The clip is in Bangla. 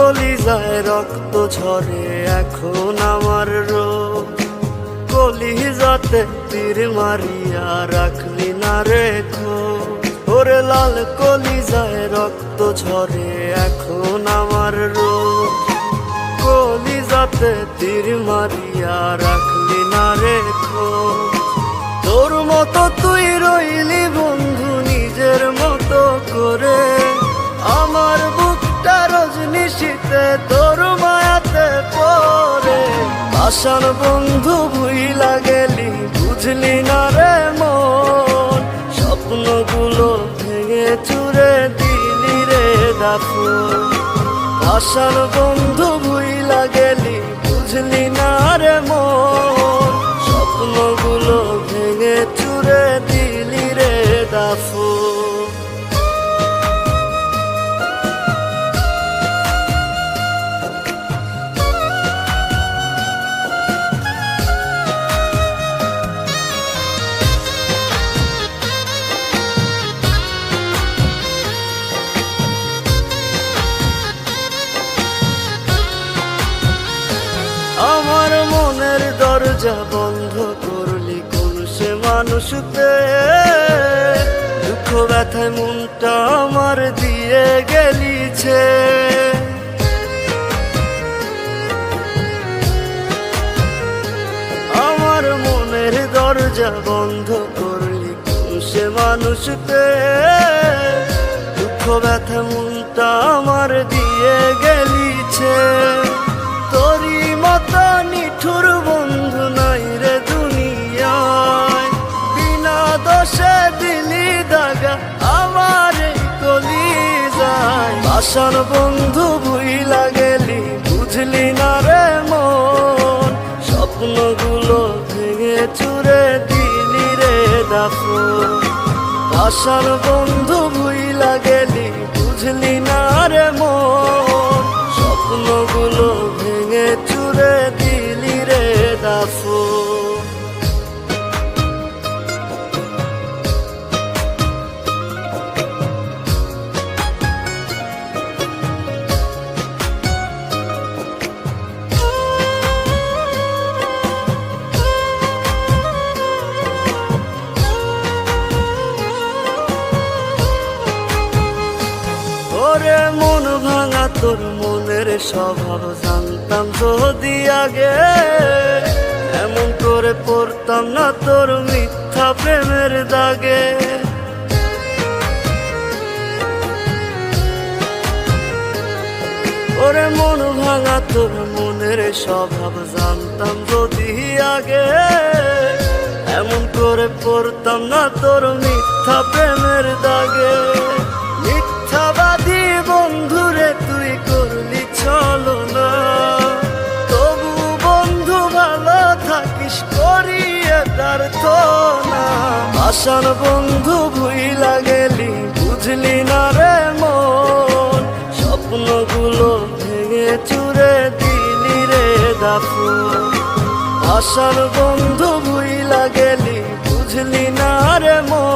কলিজায় রক্ত ঝরে এখন আমার রোগ, কলিজাতে তীর মারিয়া রাখলি না রে খোঁজ। ওরে লাল কলিজায় রক্ত ঝরে এখন আমার রোগ, কলিজাতে তীর মারিয়া রাখলি না রে খোঁজ। তোর মতো তুই রইলি বন্ধু নিজের মতো করে, আমার বুকটা রজনী শীতে তোর মায়াতে পড়ে। আশার বন্ধু ভুইলা গেলি বুঝলি না রে মন, স্বপ্নগুলো ভেঙে চুরে দিলি রে দাফন। আশার বন্ধু ভুইলা গেলি বুঝলি না রে মন, স্বপ্নগুলো ভেঙে চুরে দিলি রে দাফন। আমার মনের দরজা বন্ধ করলি কোন সে মানুষতে, দুঃখ ব্যথায় মনটা আমার দিয়ে গেলিছে। আমার মনের দরজা বন্ধ করলি কোন সে মানুষতে, দুঃখ ব্যথায় মনটা আমার দিয়ে গেলিছে। তোরি মতো নিঠুর বন্ধু নাই রে দুনিয়ায়, বিনা দোষে দিলি দাগা আমার এই কলিজায়। আশার বন্ধু ভুইলা গেলি বুঝলি না রে মন, স্বপ্নগুলো ভেঙে চুরে দিলি রে দাফন। আশার বন্ধু ভুইলা গেলি বুঝলি না রে মন, স্বপ্নগুলো ভেঙে চুরে দিলি রে দাফন। ওরে মন ভাঙা তোর মনের স্বভাব জানতাম যদি আগে, এমন করে পড়তাম না তোর মিথ্যা প্রেমের দাগে। ওরে মন ভাঙা তোর মনের স্বভাব জানতাম যদি আগে, এমন করে পড়তাম না তোর মিথ্যা প্রেমের দাগে। মিথ্যাবাদী বন্ধুরে তুই করলি চলো না, তবু বন্ধু ভালো থাকিস করিয়ে তার তো না। আশার বন্ধু ভুইলা গেলি বুঝলি না রে মন, স্বপ্নগুলো ভেঙে চুরে দিলি রে দাফন। আশার বন্ধু ভুইলা গেলি বুঝলি না রে মন,